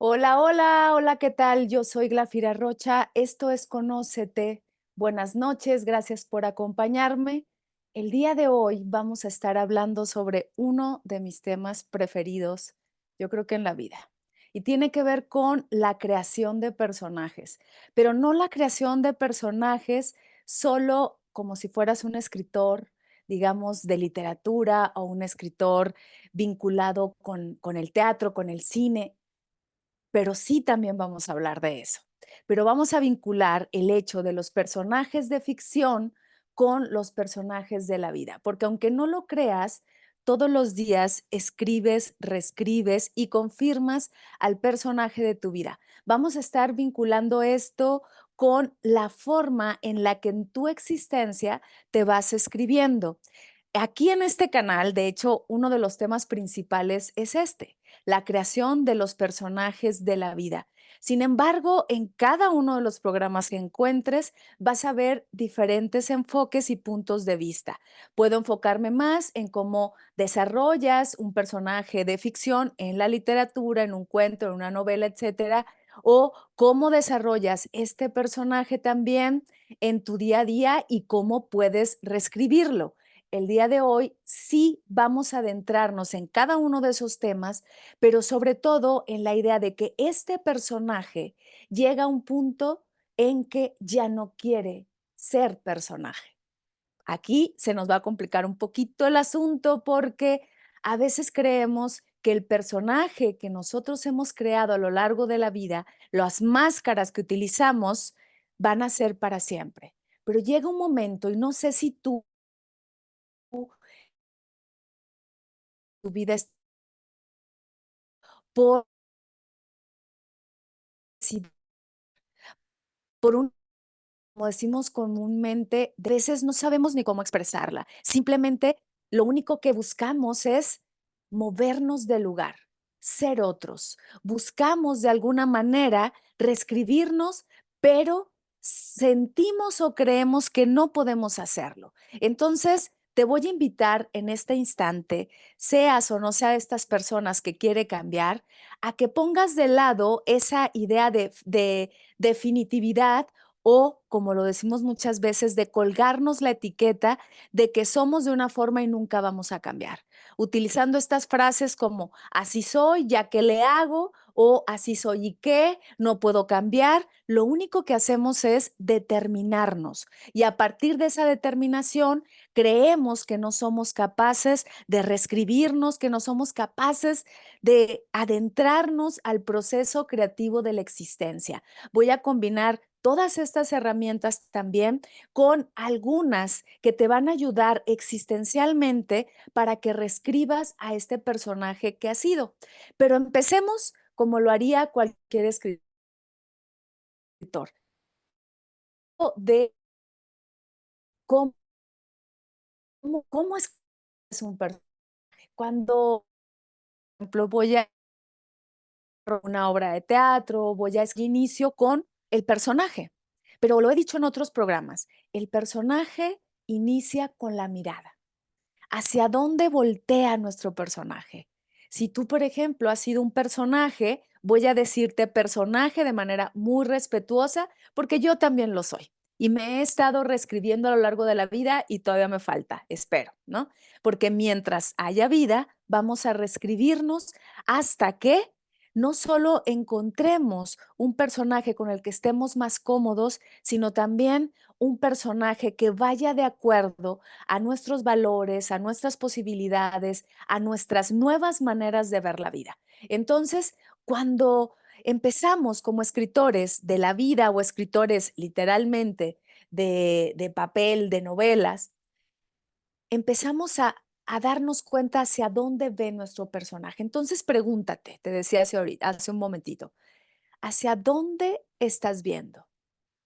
Hola, hola, hola, ¿qué tal? Yo soy Glafira Rocha, esto es Conócete. Buenas noches, gracias por acompañarme. El día de hoy vamos a estar hablando sobre uno de mis temas preferidos, yo creo que en la vida, y tiene que ver con la creación de personajes, pero no la creación de personajes solo como si fueras un escritor, digamos, de literatura o un escritor vinculado con el teatro, con el cine, pero sí también vamos a hablar de eso. Pero vamos a vincular el hecho de los personajes de ficción con los personajes de la vida, porque aunque no lo creas, todos los días escribes, reescribes y confirmas al personaje de tu vida. Vamos a estar vinculando esto con la forma en la que en tu existencia te vas escribiendo. Aquí en este canal, de hecho, uno de los temas principales es este, la creación de los personajes de la vida. Sin embargo, en cada uno de los programas que encuentres vas a ver diferentes enfoques y puntos de vista. Puedo enfocarme más en cómo desarrollas un personaje de ficción en la literatura, en un cuento, en una novela, etcétera, o cómo desarrollas este personaje también en tu día a día y cómo puedes reescribirlo. El día de hoy sí vamos a adentrarnos en cada uno de esos temas, pero sobre todo en la idea de que este personaje llega a un punto en que ya no quiere ser personaje. Aquí se nos va a complicar un poquito el asunto porque a veces creemos que el personaje que nosotros hemos creado a lo largo de la vida, las máscaras que utilizamos, van a ser para siempre. Pero llega un momento, y no sé si tu vida es por, si por un, como decimos comúnmente, a veces no sabemos ni cómo expresarla. Simplemente lo único que buscamos es movernos del lugar, ser otros. Buscamos de alguna manera reescribirnos, pero sentimos o creemos que no podemos hacerlo. Entonces, te voy a invitar en este instante, seas o no sea estas personas que quiere cambiar, a que pongas de lado esa idea de definitividad o, como lo decimos muchas veces, de colgarnos la etiqueta de que somos de una forma y nunca vamos a cambiar. Utilizando estas frases como así soy, ya que le hago, o así soy y qué, no puedo cambiar. Lo único que hacemos es determinarnos y a partir de esa determinación creemos que no somos capaces de reescribirnos, que no somos capaces de adentrarnos al proceso creativo de la existencia. Voy a combinar todas estas herramientas también con algunas que te van a ayudar existencialmente para que reescribas a este personaje que has sido. Pero empecemos como lo haría cualquier escritor, de cómo, cómo es un personaje. Cuando, por ejemplo, voy a una obra de teatro, voy a inicio con el personaje, pero lo he dicho en otros programas, el personaje inicia con la mirada. ¿Hacia dónde voltea nuestro personaje? Si tú, por ejemplo, has sido un personaje, voy a decirte personaje de manera muy respetuosa, porque yo también lo soy. Y me he estado reescribiendo a lo largo de la vida y todavía me falta, espero, ¿no? Porque mientras haya vida, vamos a reescribirnos hasta que no solo encontremos un personaje con el que estemos más cómodos, sino también un personaje que vaya de acuerdo a nuestros valores, a nuestras posibilidades, a nuestras nuevas maneras de ver la vida. Entonces, cuando empezamos como escritores de la vida o escritores literalmente de papel, de novelas, empezamos a darnos cuenta hacia dónde ve nuestro personaje. Entonces, pregúntate, te decía hace un momentito, ¿hacia dónde estás viendo?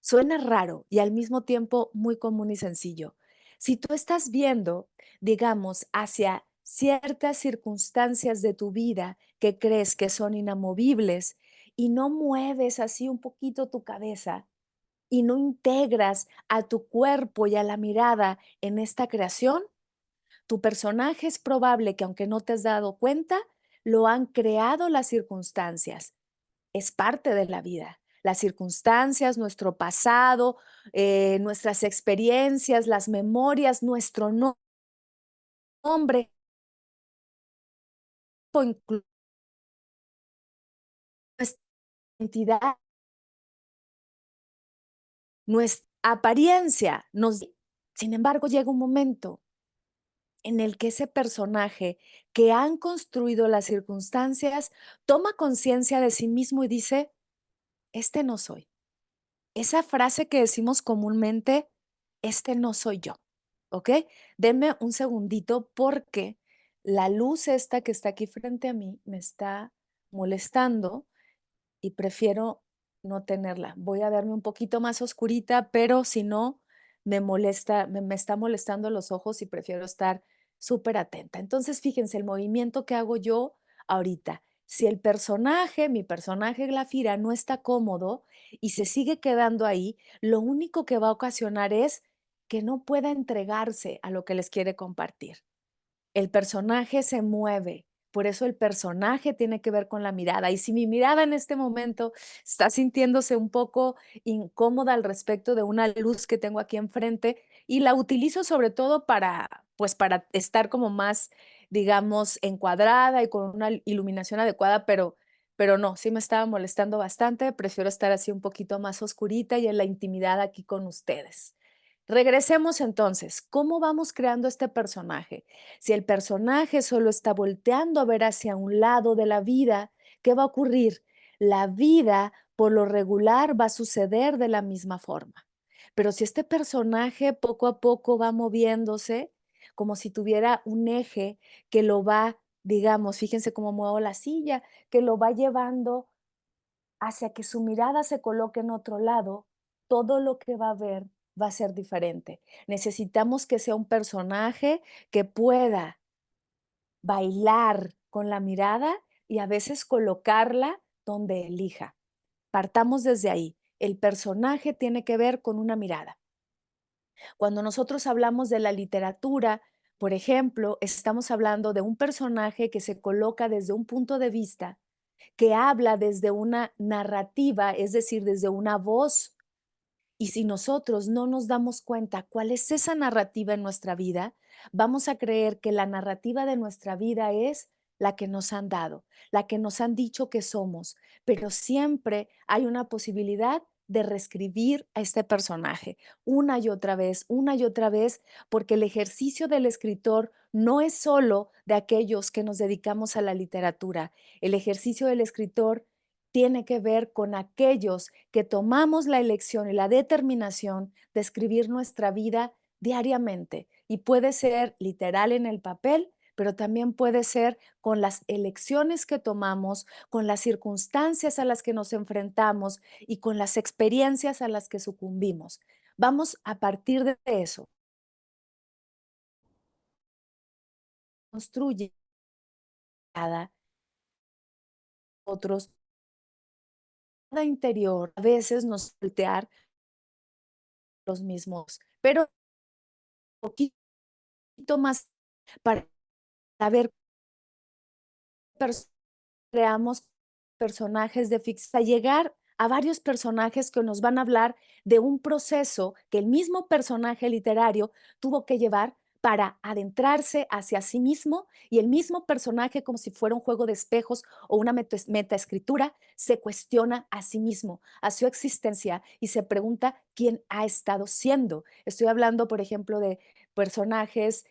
Suena raro y al mismo tiempo muy común y sencillo. Si tú estás viendo, digamos, hacia ciertas circunstancias de tu vida que crees que son inamovibles y no mueves así un poquito tu cabeza y no integras a tu cuerpo y a la mirada en esta creación, tu personaje es probable que aunque no te has dado cuenta, lo han creado las circunstancias. es parte de la vida. Las circunstancias, nuestro pasado, nuestras experiencias, las memorias, nuestro nombre, o incluso nuestra identidad, nuestra apariencia. Sin embargo, llega un momento en el que ese personaje que han construido las circunstancias toma conciencia de sí mismo y dice, este no soy. Esa frase que decimos comúnmente, este no soy yo, ¿ok? Denme un segundito porque la luz esta que está aquí frente a mí me está molestando y prefiero no tenerla. Voy a verme un poquito más oscurita, pero si no, me molesta, me está molestando los ojos y prefiero estar súper atenta. Entonces, fíjense el movimiento que hago yo ahorita. Si el personaje, mi personaje Glafira, no está cómodo y se sigue quedando ahí, lo único que va a ocasionar es que no pueda entregarse a lo que les quiere compartir. El personaje se mueve, por eso el personaje tiene que ver con la mirada. Y si mi mirada en este momento está sintiéndose un poco incómoda al respecto de una luz que tengo aquí enfrente y la utilizo sobre todo para, pues para estar como más, digamos, encuadrada y con una iluminación adecuada, pero no, sí me estaba molestando bastante. Prefiero estar así un poquito más oscurita y en la intimidad aquí con ustedes. Regresemos entonces, ¿cómo vamos creando este personaje? Si el personaje solo está volteando a ver hacia un lado de la vida, ¿qué va a ocurrir? La vida, por lo regular, va a suceder de la misma forma. Pero si este personaje poco a poco va moviéndose, como si tuviera un eje que lo va, digamos, fíjense cómo muevo la silla, que lo va llevando hacia que su mirada se coloque en otro lado, todo lo que va a ver va a ser diferente. Necesitamos que sea un personaje que pueda bailar con la mirada y a veces colocarla donde elija. Partamos desde ahí. El personaje tiene que ver con una mirada. Cuando nosotros hablamos de la literatura, por ejemplo, estamos hablando de un personaje que se coloca desde un punto de vista que habla desde una narrativa, es decir, desde una voz. Y si nosotros no nos damos cuenta cuál es esa narrativa en nuestra vida, vamos a creer que la narrativa de nuestra vida es la que nos han dado, la que nos han dicho que somos, pero siempre hay una posibilidad de reescribir a este personaje una y otra vez, porque el ejercicio del escritor no es solo de aquellos que nos dedicamos a la literatura. El ejercicio del escritor tiene que ver con aquellos que tomamos la elección y la determinación de escribir nuestra vida diariamente. Y puede ser literal en el papel, pero también puede ser con las elecciones que tomamos, con las circunstancias a las que nos enfrentamos y con las experiencias a las que sucumbimos. Vamos a partir de eso. Construye cada otros cada interior. A veces nos voltear los mismos, pero un poquito más para ver creamos personajes de ficción, llegar a varios personajes que nos van a hablar de un proceso que el mismo personaje literario tuvo que llevar para adentrarse hacia sí mismo y el mismo personaje, como si fuera un juego de espejos o una metaescritura, se cuestiona a sí mismo, a su existencia y se pregunta quién ha estado siendo. Estoy hablando, por ejemplo, de personajes,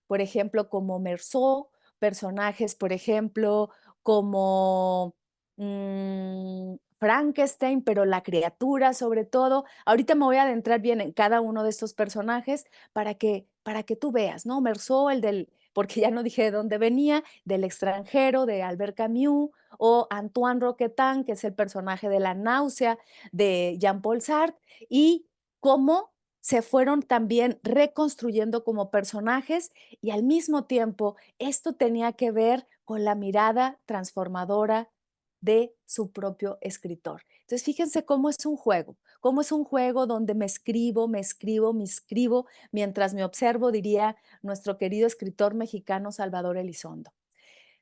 por ejemplo, como Meursault, personajes, por ejemplo, como Frankenstein, pero la criatura sobre todo. Ahorita me voy a adentrar bien en cada uno de estos personajes para que tú veas, ¿no? Meursault, el del, porque ya no dije de dónde venía, del extranjero, de Albert Camus, o Antoine Roquetin, que es el personaje de La náusea, de Jean-Paul Sartre, y cómo se fueron también reconstruyendo como personajes y al mismo tiempo esto tenía que ver con la mirada transformadora de su propio escritor. Entonces, fíjense cómo es un juego donde me escribo, mientras me observo, diría nuestro querido escritor mexicano Salvador Elizondo.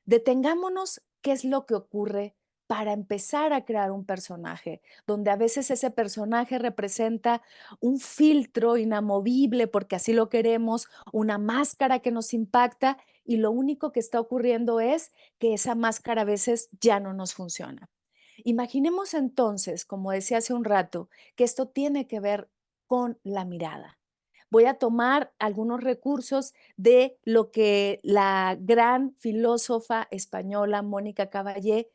Detengámonos, ¿qué es lo que ocurre para empezar a crear un personaje, donde a veces ese personaje representa un filtro inamovible porque así lo queremos, una máscara que nos impacta y lo único que está ocurriendo es que esa máscara a veces ya no nos funciona. Imaginemos entonces, como decía hace un rato, que esto tiene que ver con la mirada. Voy a tomar algunos recursos de lo que la gran filósofa española Mónica Caballé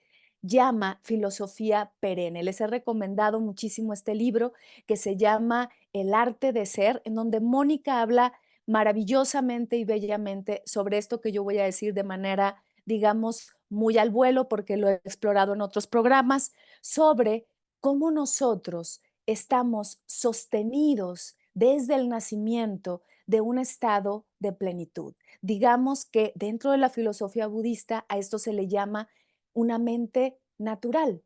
llama filosofía perenne. Les he recomendado muchísimo este libro que se llama El arte de ser, en donde Mónica habla maravillosamente y bellamente sobre esto que yo voy a decir de manera, digamos, muy al vuelo, porque lo he explorado en otros programas, sobre cómo nosotros estamos sostenidos desde el nacimiento de un estado de plenitud. Digamos que dentro de la filosofía budista a esto se le llama una mente natural,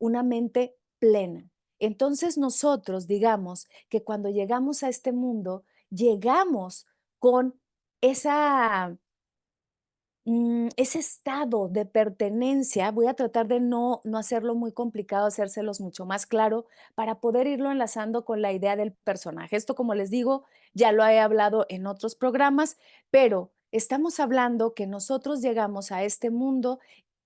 una mente plena. Entonces nosotros digamos que cuando llegamos a este mundo, llegamos con esa ese estado de pertenencia, voy a tratar de no hacerlo muy complicado, hacérselos mucho más claro para poder irlo enlazando con la idea del personaje. Esto, como les digo, ya lo he hablado en otros programas, pero estamos hablando que nosotros llegamos a este mundo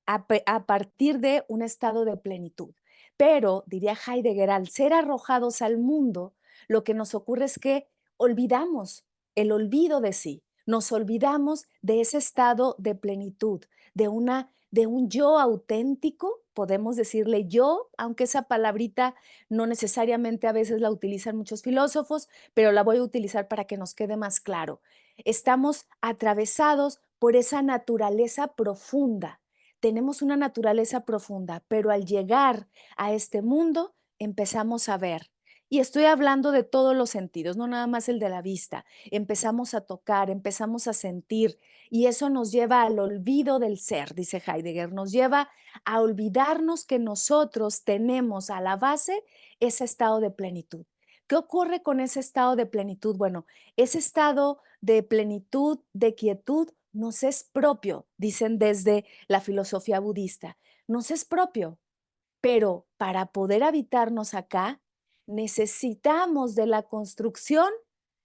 a partir de un estado de plenitud. Pero, diría Heidegger, al ser arrojados al mundo, lo que nos ocurre es que olvidamos el olvido de sí. Nos olvidamos de ese estado de plenitud, de un yo auténtico, podemos decirle yo, aunque esa palabrita no necesariamente a veces la utilizan muchos filósofos, pero la voy a utilizar para que nos quede más claro. Estamos atravesados por esa naturaleza profunda. Tenemos una naturaleza profunda, pero al llegar a este mundo empezamos a ver. Y estoy hablando de todos los sentidos, no nada más el de la vista. Empezamos a tocar, empezamos a sentir y eso nos lleva al olvido del ser, dice Heidegger, nos lleva a olvidarnos que nosotros tenemos a la base ese estado de plenitud. ¿Qué ocurre con ese estado de plenitud? Bueno, ese estado de plenitud, de quietud, nos es propio, dicen desde la filosofía budista, nos es propio, pero para poder habitarnos acá, necesitamos de la construcción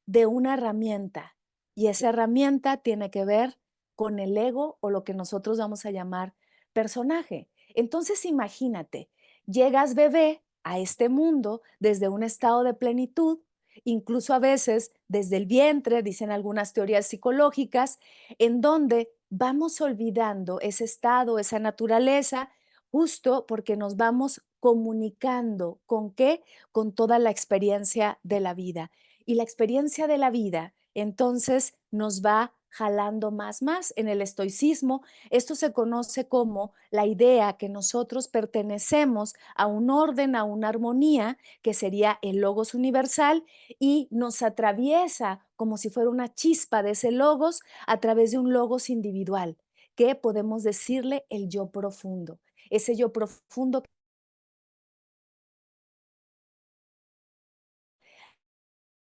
de una herramienta. Y esa herramienta tiene que ver con el ego o lo que nosotros vamos a llamar personaje. Entonces imagínate, llegas bebé a este mundo desde un estado de plenitud, incluso a veces desde el vientre, dicen algunas teorías psicológicas, en donde vamos olvidando ese estado, esa naturaleza, justo porque nos vamos comunicando con qué, con toda la experiencia de la vida. Y la experiencia de la vida entonces nos va jalando más. En el estoicismo, esto se conoce como la idea que nosotros pertenecemos a un orden, a una armonía, que sería el logos universal, y nos atraviesa como si fuera una chispa de ese logos a través de un logos individual, que podemos decirle el yo profundo. Ese yo profundo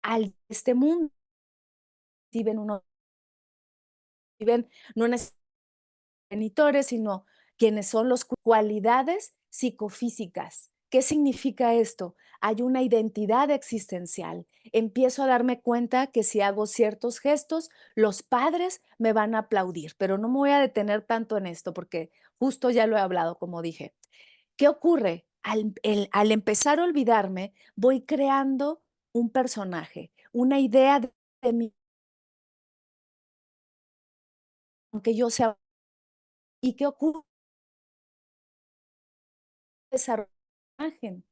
al este mundo viven uno viven no progenitores, sino quienes son las cualidades psicofísicas. ¿Qué significa esto? Hay una identidad existencial. Empiezo a darme cuenta que si hago ciertos gestos, los padres me van a aplaudir, pero no me voy a detener tanto en esto porque justo ya lo he hablado, como dije. ¿Qué ocurre? Al empezar a olvidarme, voy creando un personaje, una idea de mí, aunque yo sea. ¿Y qué ocurre? Desarrollo imagen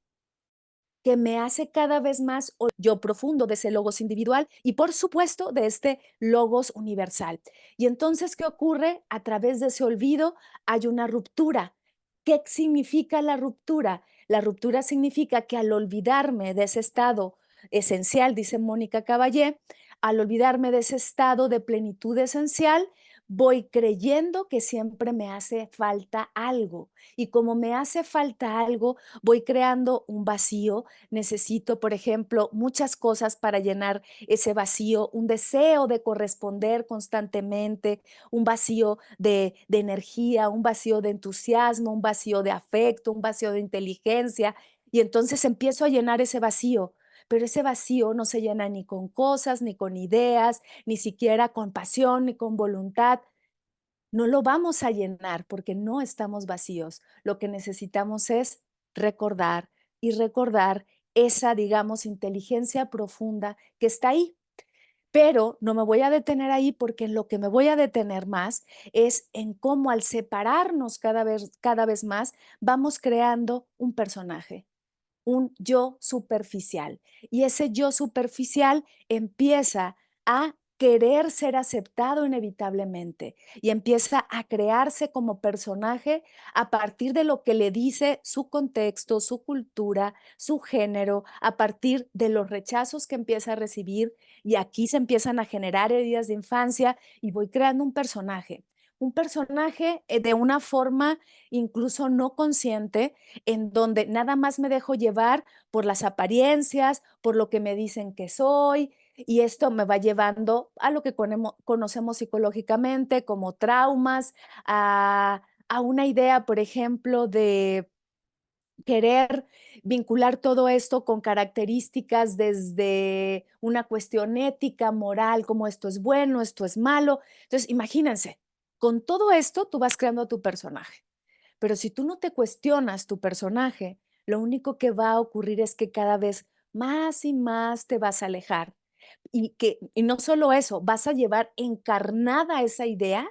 que me hace cada vez más yo profundo de ese logos individual y por supuesto de este logos universal. Y entonces, ¿qué ocurre? A través de ese olvido hay una ruptura. ¿Qué significa la ruptura? La ruptura significa que al olvidarme de ese estado esencial, dice Mónica Caballé, al olvidarme de ese estado de plenitud esencial, voy creyendo que siempre me hace falta algo. Y como me hace falta algo, voy creando un vacío. Necesito, por ejemplo, muchas cosas para llenar ese vacío, un deseo de corresponder constantemente, un vacío de energía, un vacío de entusiasmo, un vacío de afecto, un vacío de inteligencia. Y entonces empiezo a llenar ese vacío, pero ese vacío no se llena ni con cosas, ni con ideas, ni siquiera con pasión, ni con voluntad. No lo vamos a llenar porque no estamos vacíos. Lo que necesitamos es recordar y recordar esa, digamos, inteligencia profunda que está ahí. Pero no me voy a detener ahí porque en lo que me voy a detener más es en cómo al separarnos cada vez más vamos creando un personaje, un yo superficial. Y ese yo superficial empieza a querer ser aceptado inevitablemente y empieza a crearse como personaje a partir de lo que le dice su contexto, su cultura, su género, a partir de los rechazos que empieza a recibir y aquí se empiezan a generar heridas de infancia y voy creando un personaje de una forma incluso no consciente en donde nada más me dejo llevar por las apariencias, por lo que me dicen que soy, y esto me va llevando a lo que conocemos psicológicamente como traumas, a una idea, por ejemplo, de querer vincular todo esto con características desde una cuestión ética, moral, como esto es bueno, esto es malo. Entonces, imagínense, con todo esto tú vas creando a tu personaje. Pero si tú no te cuestionas tu personaje, lo único que va a ocurrir es que cada vez más y más te vas a alejar. Y no solo eso, vas a llevar encarnada esa idea,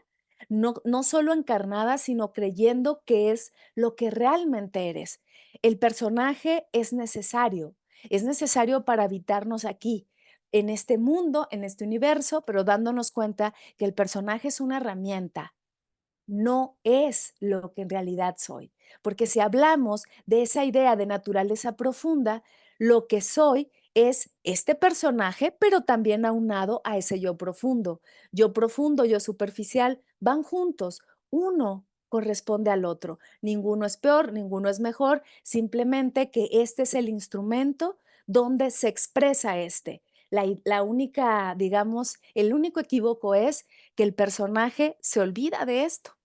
no solo encarnada, sino creyendo que es lo que realmente eres. El personaje es necesario para habitarnos aquí, en este mundo, en este universo, pero dándonos cuenta que el personaje es una herramienta, no es lo que en realidad soy. Porque si hablamos de esa idea de naturaleza profunda, lo que soy es este personaje, pero también aunado a ese yo profundo. Yo profundo, yo superficial, van juntos. Uno corresponde al otro. Ninguno es peor, ninguno es mejor, simplemente que este es el instrumento donde se expresa este. La única, digamos, el único equívoco es que el personaje se olvida de esto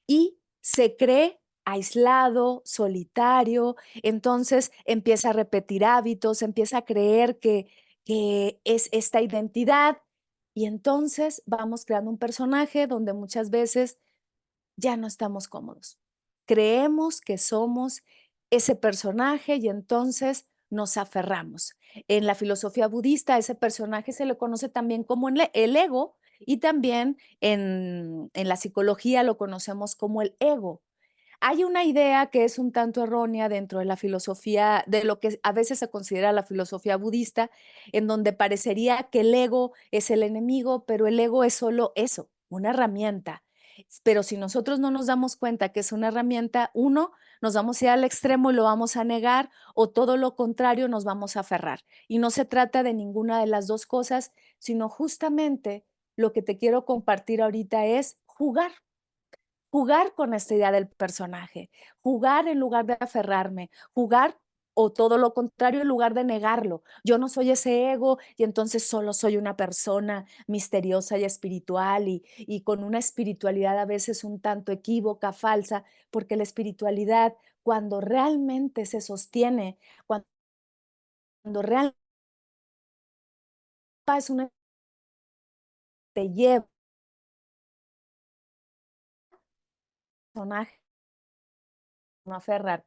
y se cree aislado, solitario, entonces empieza a repetir hábitos, empieza a creer que es esta identidad y entonces vamos creando un personaje donde muchas veces ya no estamos cómodos. Creemos que somos ese personaje y entonces nos aferramos. En la filosofía budista, a ese personaje se le conoce también como el ego y también en la psicología lo conocemos como el ego. Hay una idea que es un tanto errónea dentro de la filosofía, de lo que a veces se considera la filosofía budista, en donde parecería que el ego es el enemigo, pero el ego es solo eso, una herramienta. Pero si nosotros no nos damos cuenta que es una herramienta, uno, nos vamos a ir al extremo y lo vamos a negar, o todo lo contrario, nos vamos a aferrar. Y no se trata de ninguna de las dos cosas, sino justamente lo que te quiero compartir ahorita es jugar con esta idea del personaje, jugar en lugar de aferrarme, jugar o todo lo contrario en lugar de negarlo. Yo no soy ese ego y entonces solo soy una persona misteriosa y espiritual y con una espiritualidad a veces un tanto equívoca, falsa, porque la espiritualidad cuando realmente se sostiene, cuando realmente es una te lleva a un personaje, no aferrar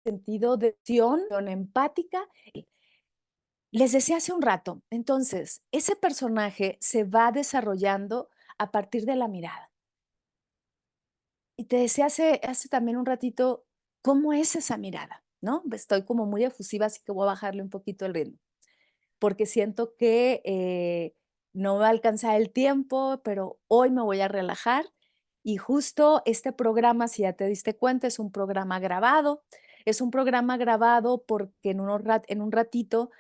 sentido de acción empática. Les decía hace un rato, entonces, ese personaje se va desarrollando a partir de la mirada. Y te decía hace también un ratito, ¿cómo es esa mirada? ¿No? Estoy como muy efusiva, así que voy a bajarle un poquito el ritmo, porque siento que no me va a alcanzar el tiempo, pero hoy me voy a relajar y justo este programa, si ya te diste cuenta, es un programa grabado. Es un programa grabado porque en un ratito,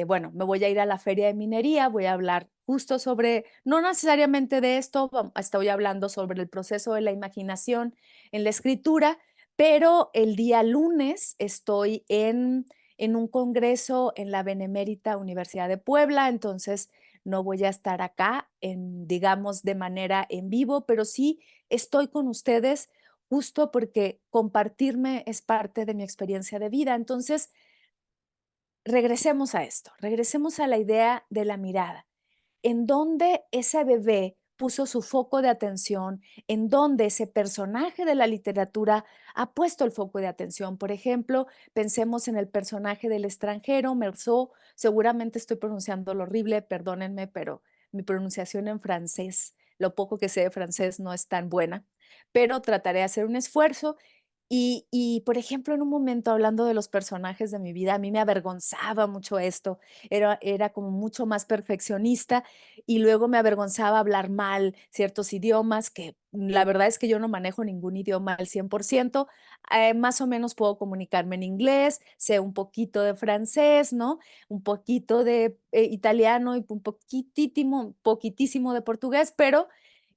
bueno, me voy a ir a la feria de minería, voy a hablar justo sobre, no necesariamente de esto, estoy hablando sobre el proceso de la imaginación en la escritura, pero el día lunes estoy en un congreso en la Benemérita Universidad de Puebla, entonces no voy a estar acá en, digamos, de manera en vivo, pero sí estoy con ustedes justo porque compartirme es parte de mi experiencia de vida. Entonces, regresemos a esto, regresemos a la idea de la mirada, en donde ese bebé puso su foco de atención, en donde ese personaje de la literatura ha puesto el foco de atención. Por ejemplo, pensemos en el personaje del extranjero, Meursault, seguramente estoy pronunciando lo horrible, perdónenme, pero mi pronunciación en francés, lo poco que sé de francés no es tan buena, pero trataré de hacer un esfuerzo por ejemplo, en un momento hablando de los personajes de mi vida, a mí me avergonzaba mucho esto, era como mucho más perfeccionista y luego me avergonzaba hablar mal ciertos idiomas, que la verdad es que yo no manejo ningún idioma al 100%, más o menos puedo comunicarme en inglés, sé un poquito de francés, ¿no? Un poquito de italiano y un poquitísimo de portugués, pero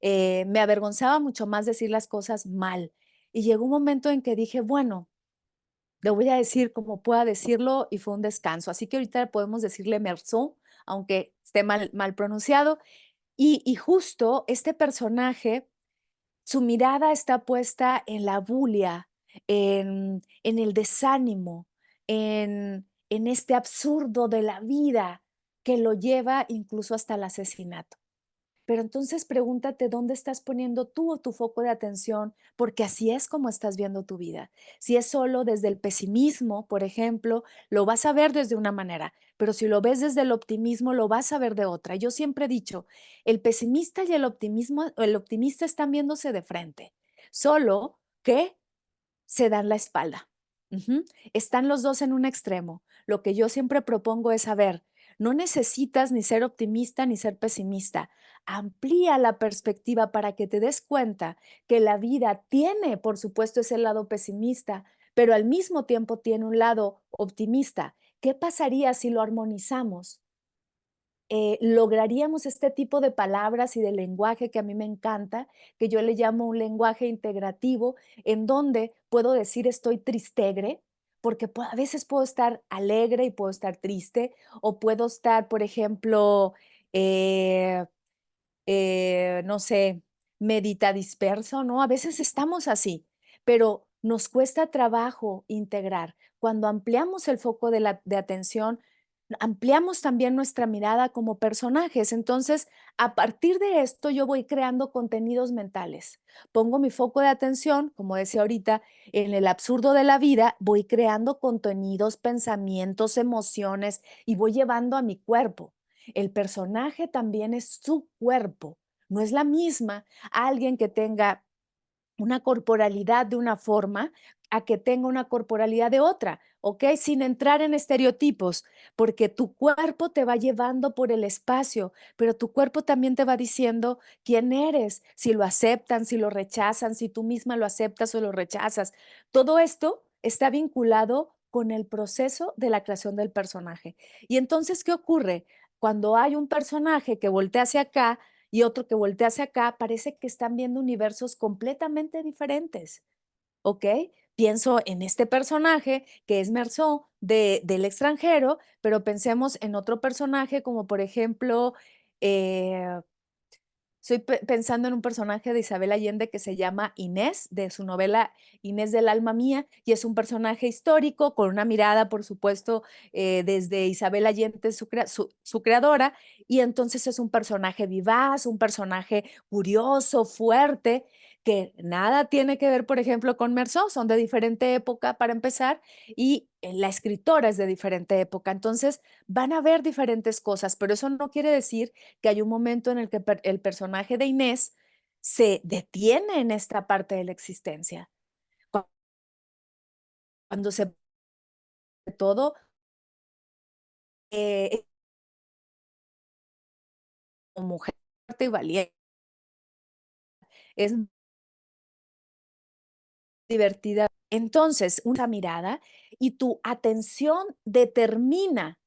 me avergonzaba mucho más decir las cosas mal. Y llegó un momento en que dije, bueno, le voy a decir como pueda decirlo y fue un descanso. Así que ahorita podemos decirle Meursault, aunque esté mal pronunciado. Y justo este personaje, su mirada está puesta en la bulia, en el desánimo, en este absurdo de la vida que lo lleva incluso hasta el asesinato. Pero entonces pregúntate dónde estás poniendo tú tu foco de atención, porque así es como estás viendo tu vida. Si es solo desde el pesimismo, por ejemplo, lo vas a ver desde una manera, pero si lo ves desde el optimismo, lo vas a ver de otra. Yo siempre he dicho, el pesimista y el optimista están viéndose de frente, solo que se dan la espalda. Ujú. Están los dos en un extremo. Lo que yo siempre propongo es, a ver, no necesitas ni ser optimista ni ser pesimista. Amplía la perspectiva para que te des cuenta que la vida tiene, por supuesto, ese lado pesimista, pero al mismo tiempo tiene un lado optimista. ¿Qué pasaría si lo armonizamos? Lograríamos este tipo de palabras y de lenguaje que a mí me encanta, que yo le llamo un lenguaje integrativo, en donde puedo decir estoy tristegre, porque a veces puedo estar alegre y puedo estar triste, o puedo estar, por ejemplo, eh, no sé, medita disperso, ¿no? A veces estamos así, pero nos cuesta trabajo integrar. Cuando ampliamos el foco de atención, ampliamos también nuestra mirada como personajes. Entonces, a partir de esto, yo voy creando contenidos mentales. Pongo mi foco de atención, como decía ahorita, en el absurdo de la vida, voy creando contenidos, pensamientos, emociones y voy llevando a mi cuerpo. El personaje también es su cuerpo, no es la misma alguien que tenga una corporalidad de una forma a que tenga una corporalidad de otra, ¿ok? Sin entrar en estereotipos, porque tu cuerpo te va llevando por el espacio, pero tu cuerpo también te va diciendo quién eres, si lo aceptan, si lo rechazan, si tú misma lo aceptas o lo rechazas. Todo esto está vinculado con el proceso de la creación del personaje. Y entonces, ¿qué ocurre? Cuando hay un personaje que voltea hacia acá, y otro que voltea hacia acá, parece que están viendo universos completamente diferentes, ¿ok? Pienso en este personaje que es Meursault del extranjero, pero pensemos en otro personaje como por ejemplo, eh, estoy pensando en un personaje de Isabel Allende que se llama Inés, de su novela Inés del alma mía, y es un personaje histórico con una mirada, por supuesto, desde Isabel Allende, su creadora, y entonces es un personaje vivaz, un personaje curioso, fuerte, que nada tiene que ver, por ejemplo, con Meursault, son de diferente época para empezar, y la escritora es de diferente época, entonces van a ver diferentes cosas, pero eso no quiere decir que hay un momento en el que el personaje de Inés se detiene en esta parte de la existencia. Cuando se todo es como mujer fuerte y valiente, es divertida. Entonces, una mirada y tu atención determina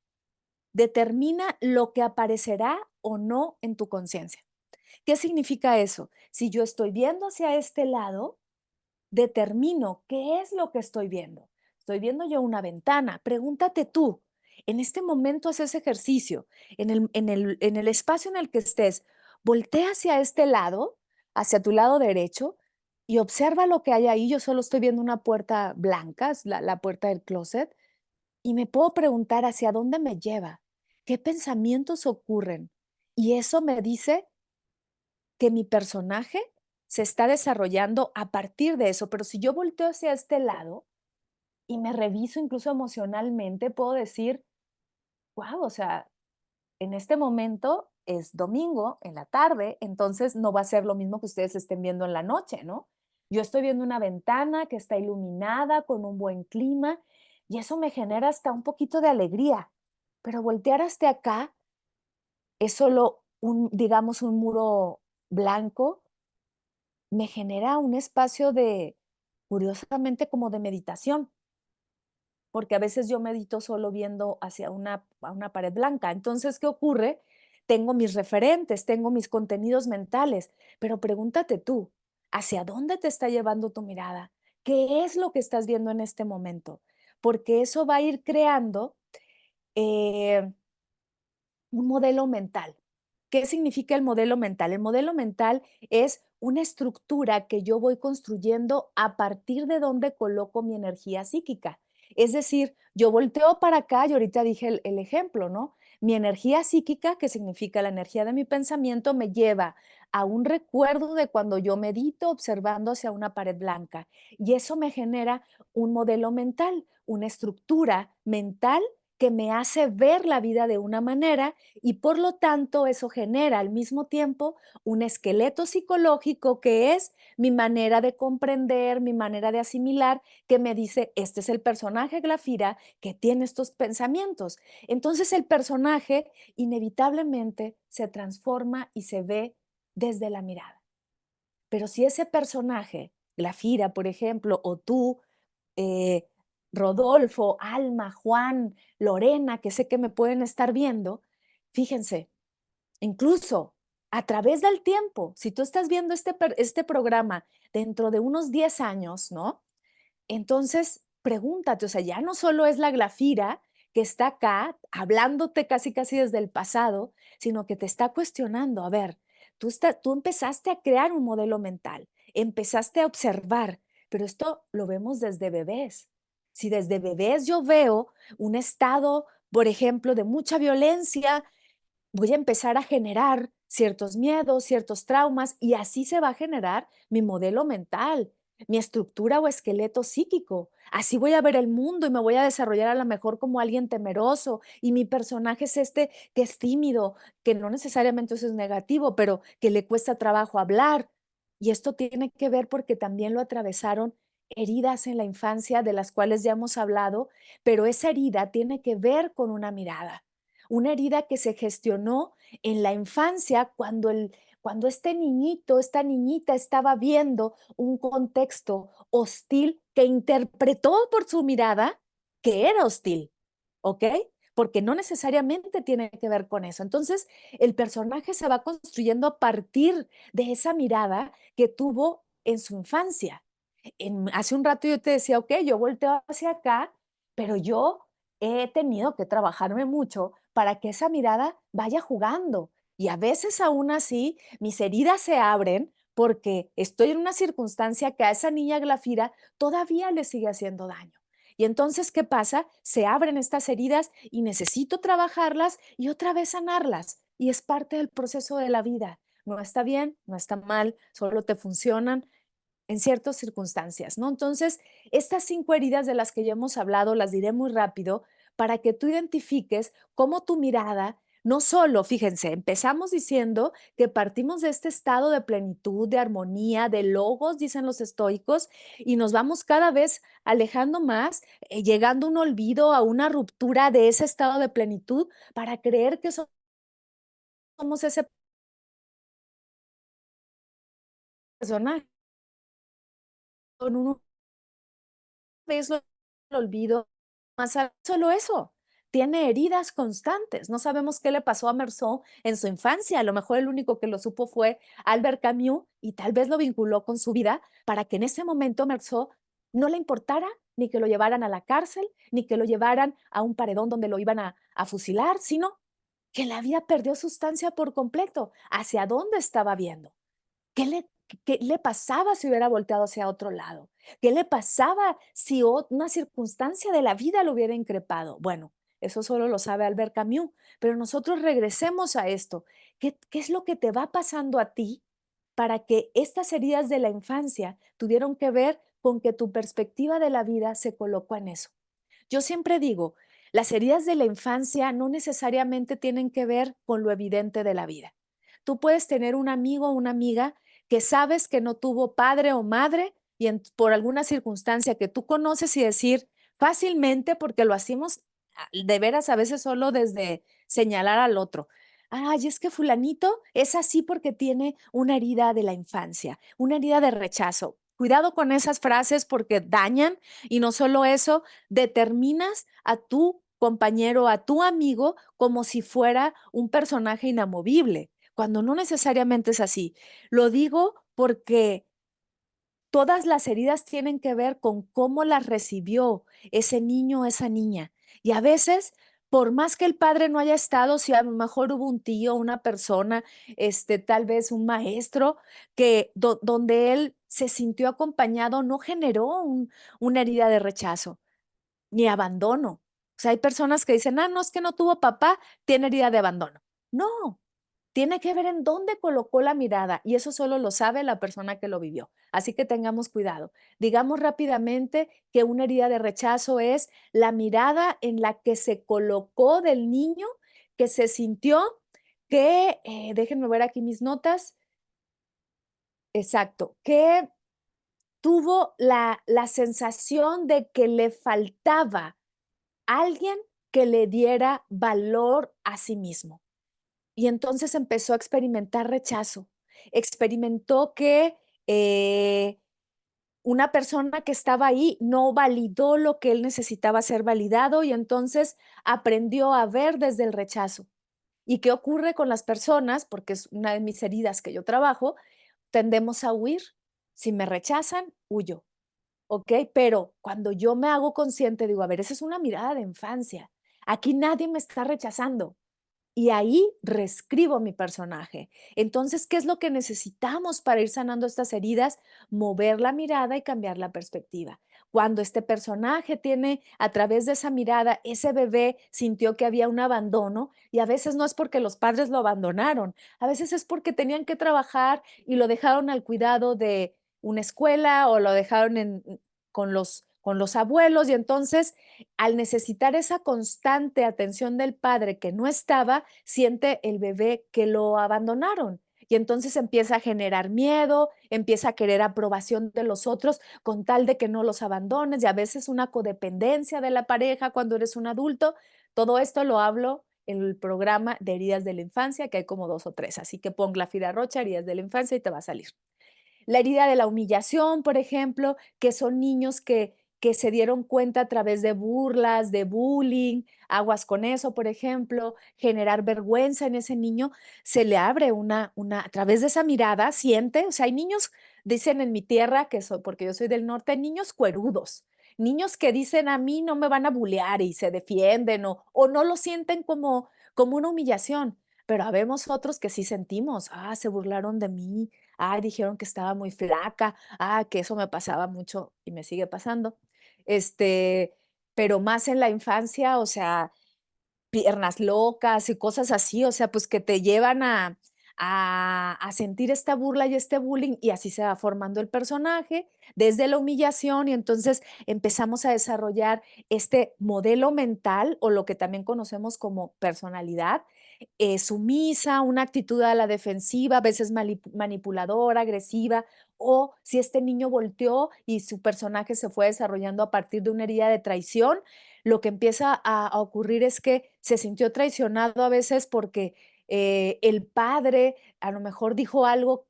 lo que aparecerá o no en tu conciencia. ¿Qué significa eso? Si yo estoy viendo hacia este lado, determino qué es lo que estoy viendo. Estoy viendo yo una ventana. Pregúntate tú, en este momento haz ese ejercicio, en el espacio en el que estés, voltea hacia este lado, hacia tu lado derecho, y observa lo que hay ahí. Yo solo estoy viendo una puerta blanca, es la puerta del closet, y me puedo preguntar hacia dónde me lleva, qué pensamientos ocurren. Y eso me dice que mi personaje se está desarrollando a partir de eso, pero si yo volteo hacia este lado y me reviso incluso emocionalmente, puedo decir, wow, o sea, en este momento es domingo en la tarde, entonces no va a ser lo mismo que ustedes estén viendo en la noche, ¿no? Yo estoy viendo una ventana que está iluminada con un buen clima y eso me genera hasta un poquito de alegría, pero voltear hasta acá es solo un, digamos, un muro blanco, me genera un espacio de, curiosamente, como de meditación, porque a veces yo medito solo viendo hacia a una pared blanca. Entonces, ¿qué ocurre? Tengo mis referentes, tengo mis contenidos mentales, pero pregúntate tú, ¿hacia dónde te está llevando tu mirada? ¿Qué es lo que estás viendo en este momento? Porque eso va a ir creando eh, un modelo mental. ¿Qué significa el modelo mental? El modelo mental es una estructura que yo voy construyendo a partir de donde coloco mi energía psíquica. Es decir, yo volteo para acá y ahorita dije el ejemplo, ¿no? Mi energía psíquica, que significa la energía de mi pensamiento, me lleva a un recuerdo de cuando yo medito observando hacia una pared blanca. Y eso me genera un modelo mental, una estructura mental que me hace ver la vida de una manera y por lo tanto eso genera al mismo tiempo un esqueleto psicológico que es mi manera de comprender, mi manera de asimilar, que me dice, este es el personaje Glafira que tiene estos pensamientos. Entonces el personaje inevitablemente se transforma y se ve desde la mirada. Pero si ese personaje, Glafira, por ejemplo, o tú, eh, Rodolfo, Alma, Juan, Lorena, que sé que me pueden estar viendo, fíjense, incluso a través del tiempo, si tú estás viendo este programa dentro de unos 10 años, ¿no? Entonces, pregúntate, o sea, ya no solo es la Glafira que está acá hablándote casi casi desde el pasado, sino que te está cuestionando, a ver, tú empezaste a crear un modelo mental, empezaste a observar, pero esto lo vemos desde bebés. Si desde bebés yo veo un estado, por ejemplo, de mucha violencia, voy a empezar a generar ciertos miedos, ciertos traumas y así se va a generar mi modelo mental, mi estructura o esqueleto psíquico. Así voy a ver el mundo y me voy a desarrollar a lo mejor como alguien temeroso y mi personaje es este que es tímido, que no necesariamente eso es negativo, pero que le cuesta trabajo hablar. Y esto tiene que ver porque también lo atravesaron heridas en la infancia de las cuales ya hemos hablado, pero esa herida tiene que ver con una herida que se gestionó en la infancia cuando este niñito, esta niñita estaba viendo un contexto hostil que interpretó por su mirada que era hostil, ¿ok? Porque no necesariamente tiene que ver con eso. Entonces, el personaje se va construyendo a partir de esa mirada que tuvo en su infancia. Hace un rato yo te decía, ok, yo volteo hacia acá, pero yo he tenido que trabajarme mucho para que esa mirada vaya jugando. Y a veces aún así mis heridas se abren porque estoy en una circunstancia que a esa niña Glafira todavía le sigue haciendo daño. Y entonces, ¿qué pasa? Se abren estas heridas y necesito trabajarlas y otra vez sanarlas. Y es parte del proceso de la vida. No está bien, no está mal, solo te funcionan en ciertas circunstancias, ¿no? Entonces, estas 5 heridas de las que ya hemos hablado, las diré muy rápido para que tú identifiques cómo tu mirada, no solo, fíjense, empezamos diciendo que partimos de este estado de plenitud, de armonía, de logos, dicen los estoicos, y nos vamos cada vez alejando más, llegando a un olvido, a una ruptura de ese estado de plenitud para creer que somos ese personaje. Con uno vez lo olvido, más solo eso. tiene heridas constantes. No sabemos qué le pasó a Meursault en su infancia. A lo mejor el único que lo supo fue Albert Camus y tal vez lo vinculó con su vida para que en ese momento Meursault no le importara ni que lo llevaran a la cárcel, ni que lo llevaran a un paredón donde lo iban a fusilar, sino que la vida perdió sustancia por completo. ¿Hacia dónde estaba viendo? ¿Qué le pasaba si hubiera volteado hacia otro lado? ¿Qué le pasaba si una circunstancia de la vida lo hubiera increpado? Bueno, eso solo lo sabe Albert Camus, pero nosotros regresemos a esto. ¿Qué es lo que te va pasando a ti para que estas heridas de la infancia tuvieron que ver con que tu perspectiva de la vida se colocó en eso? Yo siempre digo, las heridas de la infancia no necesariamente tienen que ver con lo evidente de la vida. Tú puedes tener un amigo o una amiga que sabes que no tuvo padre o madre y por alguna circunstancia que tú conoces y decir fácilmente, porque lo hacemos de veras a veces solo desde señalar al otro. Ay, es que fulanito es así porque tiene una herida de la infancia, una herida de rechazo. Cuidado con esas frases porque dañan y no solo eso, determinas a tu compañero, a tu amigo, como si fuera un personaje inamovible, cuando no necesariamente es así. Lo digo porque todas las heridas tienen que ver con cómo las recibió ese niño o esa niña. Y a veces, por más que el padre no haya estado, si a lo mejor hubo un tío, una persona, tal vez un maestro, que donde él se sintió acompañado, no generó una herida de rechazo ni abandono. O sea, hay personas que dicen, no, es que no tuvo papá, tiene herida de abandono. No, tiene que ver en dónde colocó la mirada y eso solo lo sabe la persona que lo vivió. Así que tengamos cuidado. Digamos rápidamente que una herida de rechazo es la mirada en la que se colocó del niño, que se sintió que, déjenme ver aquí mis notas, exacto, que tuvo la sensación de que le faltaba alguien que le diera valor a sí mismo. Y entonces empezó a experimentar rechazo. Experimentó que una persona que estaba ahí no validó lo que él necesitaba ser validado y entonces aprendió a ver desde el rechazo. ¿Y qué ocurre con las personas? Porque es una de mis heridas que yo trabajo, tendemos a huir. Si me rechazan, huyo. ¿Ok? Pero cuando yo me hago consciente, digo, a ver, esa es una mirada de infancia. Aquí nadie me está rechazando. Y ahí reescribo mi personaje. Entonces, ¿qué es lo que necesitamos para ir sanando estas heridas? Mover la mirada y cambiar la perspectiva. Cuando este personaje tiene a través de esa mirada, ese bebé sintió que había un abandono y a veces no es porque los padres lo abandonaron, a veces es porque tenían que trabajar y lo dejaron al cuidado de una escuela o lo dejaron con los abuelos y entonces al necesitar esa constante atención del padre que no estaba, siente el bebé que lo abandonaron. Y entonces empieza a generar miedo, empieza a querer aprobación de los otros con tal de que no los abandones y a veces una codependencia de la pareja cuando eres un adulto. Todo esto lo hablo en el programa de heridas de la infancia, que hay como 2 o 3. Así que pon Glafira Rocha, heridas de la infancia y te va a salir. La herida de la humillación, por ejemplo, que son niños que se dieron cuenta a través de burlas, de bullying, aguas con eso, por ejemplo, generar vergüenza en ese niño, se le abre a través de esa mirada, siente, o sea, hay niños, dicen en mi tierra, porque yo soy del norte, hay niños cuerudos, niños que dicen a mí no me van a bullear y se defienden o no lo sienten como una humillación, pero habemos otros que sí sentimos, se burlaron de mí, dijeron que estaba muy flaca, que eso me pasaba mucho y me sigue pasando. Este, pero más en la infancia, o sea, piernas locas y cosas así, o sea, pues que te llevan a sentir esta burla y este bullying y así se va formando el personaje desde la humillación y entonces empezamos a desarrollar este modelo mental o lo que también conocemos como personalidad sumisa, una actitud a la defensiva, a veces manipuladora, agresiva, o si este niño volteó y su personaje se fue desarrollando a partir de una herida de traición, lo que empieza a ocurrir es que se sintió traicionado a veces porque el padre a lo mejor dijo algo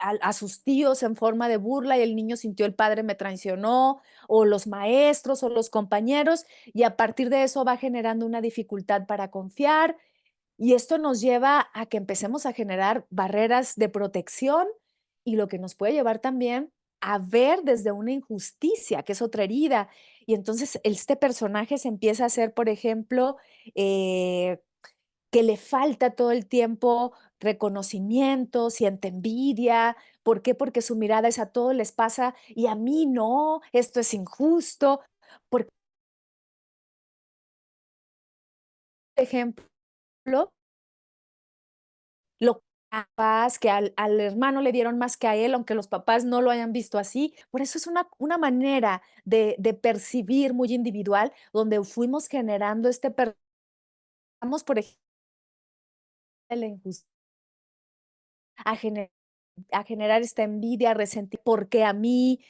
a sus tíos en forma de burla y el niño sintió el padre me traicionó, o los maestros o los compañeros, y a partir de eso va generando una dificultad para confiar, y esto nos lleva a que empecemos a generar barreras de protección y lo que nos puede llevar también a ver desde una injusticia, que es otra herida. Y entonces este personaje se empieza a hacer, por ejemplo, eh, que le falta todo el tiempo reconocimiento, siente envidia. ¿Por qué? Porque su mirada es a todos les pasa y a mí no, esto es injusto. Por ejemplo, lo capaz que al hermano le dieron más que a él, aunque los papás no lo hayan visto así. Por eso es una manera de percibir muy individual, donde fuimos generando vamos, por ejemplo, la injusticia, a gener a generar esta envidia, resentir, porque a mí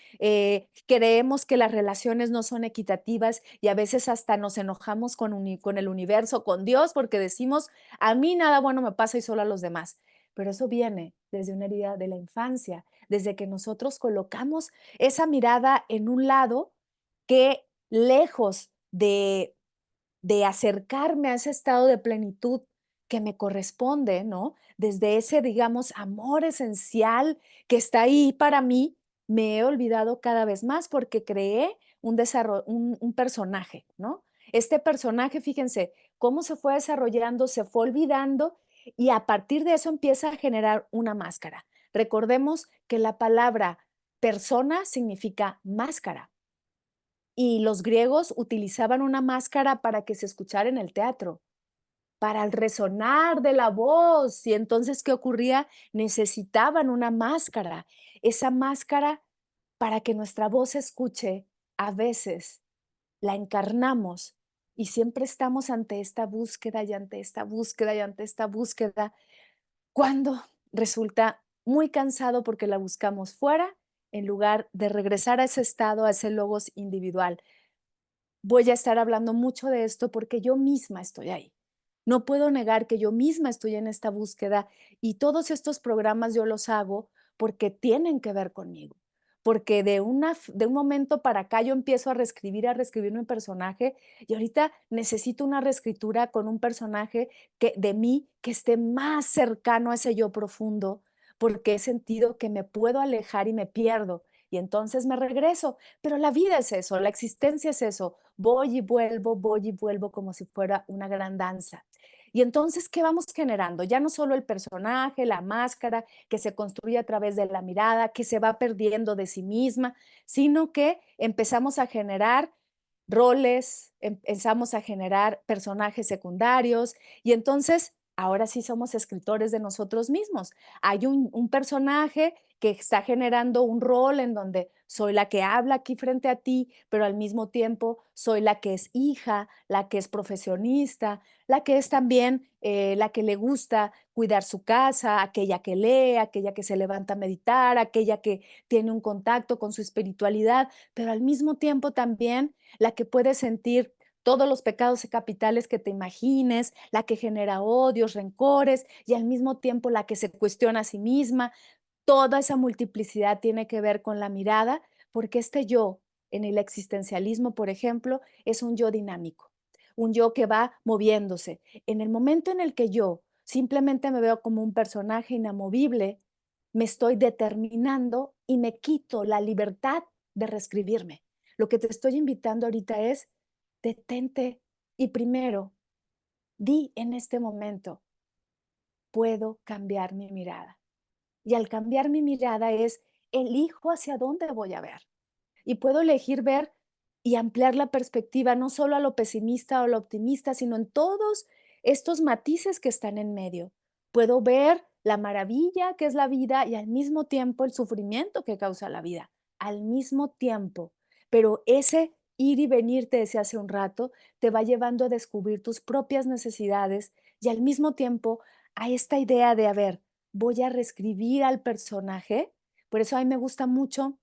creemos que las relaciones no son equitativas y a veces hasta nos enojamos con el universo, con Dios, porque decimos, a mí nada bueno me pasa y solo a los demás. Pero eso viene desde una herida de la infancia, desde que nosotros colocamos esa mirada en un lado que lejos de acercarme a ese estado de plenitud que me corresponde, ¿no? Desde ese, digamos, amor esencial que está ahí para mí, me he olvidado cada vez más porque creé un personaje, ¿no? Este personaje, fíjense, cómo se fue desarrollando, se fue olvidando y a partir de eso empieza a generar una máscara. Recordemos que la palabra persona significa máscara y los griegos utilizaban una máscara para que se escuchara en el teatro, para el resonar de la voz. Y entonces, ¿qué ocurría? Necesitaban una máscara. Esa máscara, para que nuestra voz se escuche, a veces la encarnamos y siempre estamos ante esta búsqueda y ante esta búsqueda y ante esta búsqueda, cuando resulta muy cansado porque la buscamos fuera en lugar de regresar a ese estado, a ese logos individual. Voy a estar hablando mucho de esto porque yo misma estoy ahí. No puedo negar que yo misma estoy en esta búsqueda y todos estos programas yo los hago porque tienen que ver conmigo. Porque de un momento para acá yo empiezo a reescribir mi personaje y ahorita necesito una reescritura con un personaje de mí que esté más cercano a ese yo profundo, porque he sentido que me puedo alejar y me pierdo y entonces me regreso. Pero la vida es eso, la existencia es eso. Voy y vuelvo como si fuera una gran danza. Y entonces, ¿qué vamos generando? Ya no solo el personaje, la máscara que se construye a través de la mirada, que se va perdiendo de sí misma, sino que empezamos a generar roles, empezamos a generar personajes secundarios y entonces ahora sí somos escritores de nosotros mismos. Hay un personaje que está generando un rol en donde soy la que habla aquí frente a ti, pero al mismo tiempo soy la que es hija, la que es profesionista, la que es también la que le gusta cuidar su casa, aquella que lee, aquella que se levanta a meditar, aquella que tiene un contacto con su espiritualidad, pero al mismo tiempo también la que puede sentir todos los pecados capitales que te imagines, la que genera odios, rencores y al mismo tiempo la que se cuestiona a sí misma. Toda esa multiplicidad tiene que ver con la mirada, porque este yo en el existencialismo, por ejemplo, es un yo dinámico, un yo que va moviéndose. En el momento en el que yo simplemente me veo como un personaje inamovible, me estoy determinando y me quito la libertad de reescribirme. Lo que te estoy invitando ahorita es detente y primero di en este momento, puedo cambiar mi mirada. Y al cambiar mi mirada es, elijo hacia dónde voy a ver. Y puedo elegir ver y ampliar la perspectiva, no solo a lo pesimista o lo optimista, sino en todos estos matices que están en medio. Puedo ver la maravilla que es la vida y al mismo tiempo el sufrimiento que causa la vida, al mismo tiempo. Pero ese ir y venir, te decía hace un rato, te va llevando a descubrir tus propias necesidades y al mismo tiempo a esta idea de, a ver, voy a reescribir al personaje. Por eso a mí me gusta mucho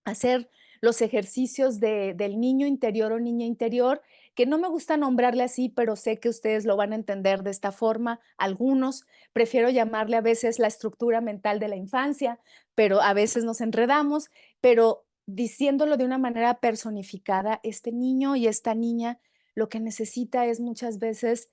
hacer los ejercicios del niño interior o niña interior, que no me gusta nombrarle así, pero sé que ustedes lo van a entender de esta forma, algunos. Prefiero llamarle a veces la estructura mental de la infancia, pero a veces nos enredamos, pero diciéndolo de una manera personificada, este niño y esta niña lo que necesita es muchas veces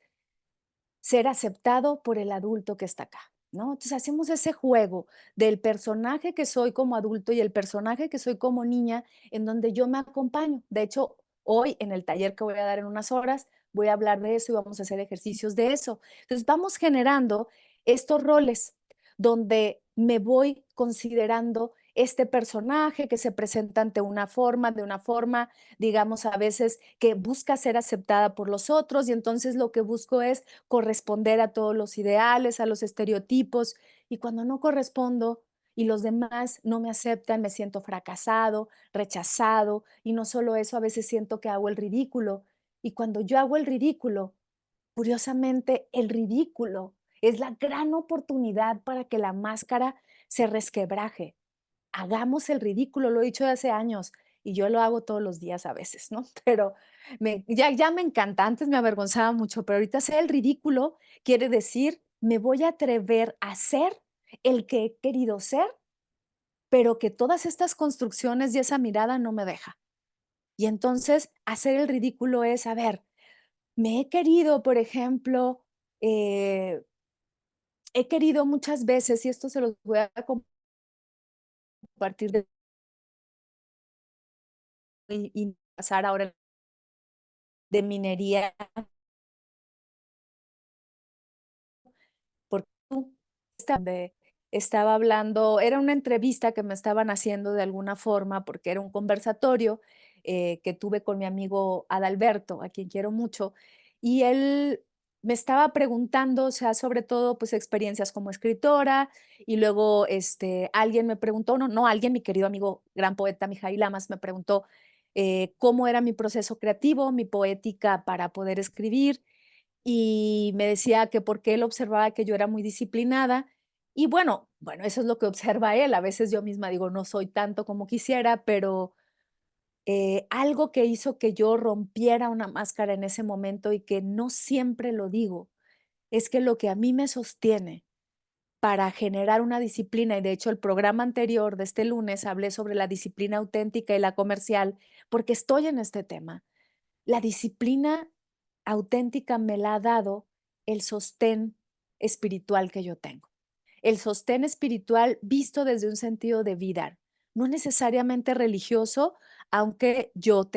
ser aceptado por el adulto que está acá, ¿no? Entonces hacemos ese juego del personaje que soy como adulto y el personaje que soy como niña, en donde yo me acompaño. De hecho, hoy en el taller que voy a dar en unas horas, voy a hablar de eso y vamos a hacer ejercicios de eso. Entonces vamos generando estos roles donde me voy considerando este personaje que se presenta ante una forma, de una forma, digamos, a veces que busca ser aceptada por los otros y entonces lo que busco es corresponder a todos los ideales, a los estereotipos, y cuando no correspondo y los demás no me aceptan, me siento fracasado, rechazado, y no solo eso, a veces siento que hago el ridículo, y cuando yo hago el ridículo, curiosamente, el ridículo es la gran oportunidad para que la máscara se resquebraje. Hagamos el ridículo, lo he dicho de hace años y yo lo hago todos los días a veces, ¿no? Pero ya me encanta, antes me avergonzaba mucho, pero ahorita hacer el ridículo quiere decir, me voy a atrever a ser el que he querido ser, pero que todas estas construcciones y esa mirada no me deja. Y entonces hacer el ridículo es, a ver, me he querido, por ejemplo, eh, he querido muchas veces, y esto se los voy a compartir y pasar ahora de minería, porque tú donde estaba hablando, era una entrevista que me estaban haciendo de alguna forma, porque era un conversatorio que tuve con mi amigo Adalberto, a quien quiero mucho, y él me estaba preguntando, o sea, sobre todo, pues experiencias como escritora, y luego alguien me preguntó, no, alguien, mi querido amigo, gran poeta Mijail Lamas, me preguntó cómo era mi proceso creativo, mi poética para poder escribir, y me decía que porque él observaba que yo era muy disciplinada y bueno, eso es lo que observa él. A veces yo misma digo, no soy tanto como quisiera, pero algo que hizo que yo rompiera una máscara en ese momento y que no siempre lo digo, es que lo que a mí me sostiene para generar una disciplina, y de hecho el programa anterior de este lunes hablé sobre la disciplina auténtica y la comercial, porque estoy en este tema. La disciplina auténtica me la ha dado el sostén espiritual que yo tengo. El sostén espiritual visto desde un sentido de vida, no necesariamente religioso, aunque yo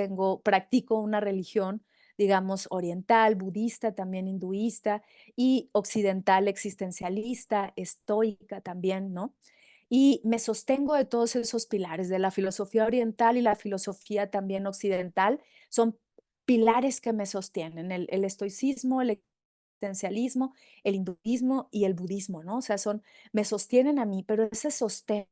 practico una religión, digamos, oriental, budista, también hinduista y occidental, existencialista, estoica también, ¿no? Y me sostengo de todos esos pilares, de la filosofía oriental y la filosofía también occidental, son pilares que me sostienen, el estoicismo, el existencialismo, el hinduismo y el budismo, ¿no? O sea, me sostienen a mí, pero ese sostén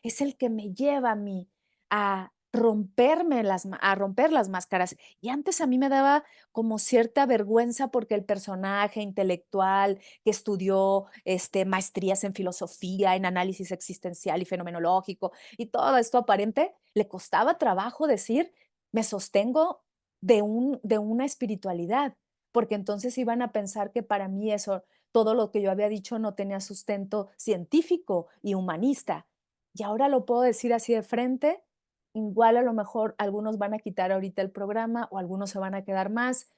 es el que me lleva a mí a a romper las máscaras. Y antes a mí me daba como cierta vergüenza porque el personaje intelectual que estudió maestrías en filosofía, en análisis existencial y fenomenológico y todo esto aparente, le costaba trabajo decir, me sostengo de una espiritualidad, porque entonces iban a pensar que para mí eso, todo lo que yo había dicho no tenía sustento científico y humanista. Y ahora lo puedo decir así de frente, igual a lo mejor algunos van a quitar ahorita el programa o algunos se van a quedar más,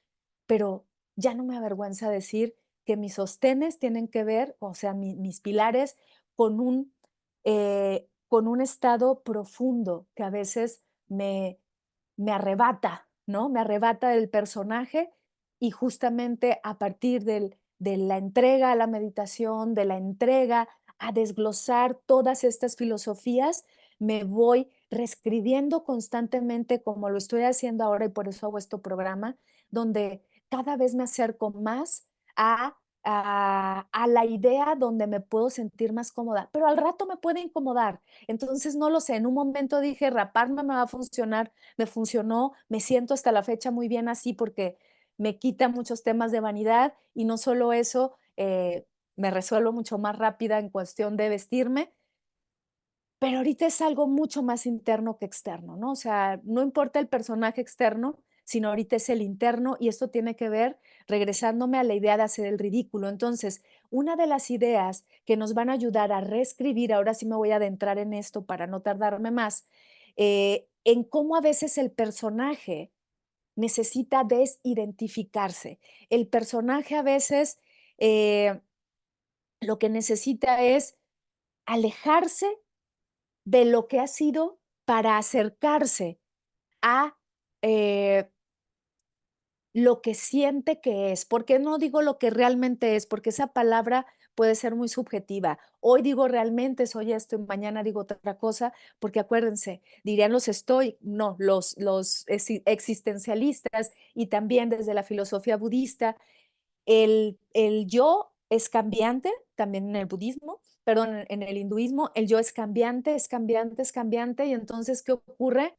pero ya no me avergüenza decir que mis sostenes tienen que ver, o sea, mis pilares, con con un estado profundo que a veces me arrebata, ¿no? Me arrebata del personaje y justamente a partir de la entrega a la meditación, de la entrega a desglosar todas estas filosofías, me voy reescribiendo constantemente como lo estoy haciendo ahora y por eso hago este programa, donde cada vez me acerco más a la idea donde me puedo sentir más cómoda, pero al rato me puede incomodar. Entonces, no lo sé, en un momento dije, raparme me va a funcionar, me funcionó, me siento hasta la fecha muy bien así porque me quita muchos temas de vanidad y no solo eso, me resuelvo mucho más rápida en cuestión de vestirme pero ahorita es algo mucho más interno que externo, ¿no? O sea, no importa el personaje externo, sino ahorita es el interno y esto tiene que ver, regresándome a la idea de hacer el ridículo. Entonces, una de las ideas que nos van a ayudar a reescribir, ahora sí me voy a adentrar en esto para no tardarme más, en cómo a veces el personaje necesita desidentificarse. El personaje a veces eh, lo que necesita es alejarse de lo que ha sido para acercarse a eh, lo que siente que es. ¿Por qué no digo lo que realmente es? Porque esa palabra puede ser muy subjetiva. Hoy digo realmente soy esto y mañana digo otra cosa, porque acuérdense, dirían los estoy, no, los existencialistas y también desde la filosofía budista, el yo es cambiante, también en el budismo, perdón, en el hinduismo, el yo es cambiante, es cambiante, es cambiante, y entonces, ¿qué ocurre?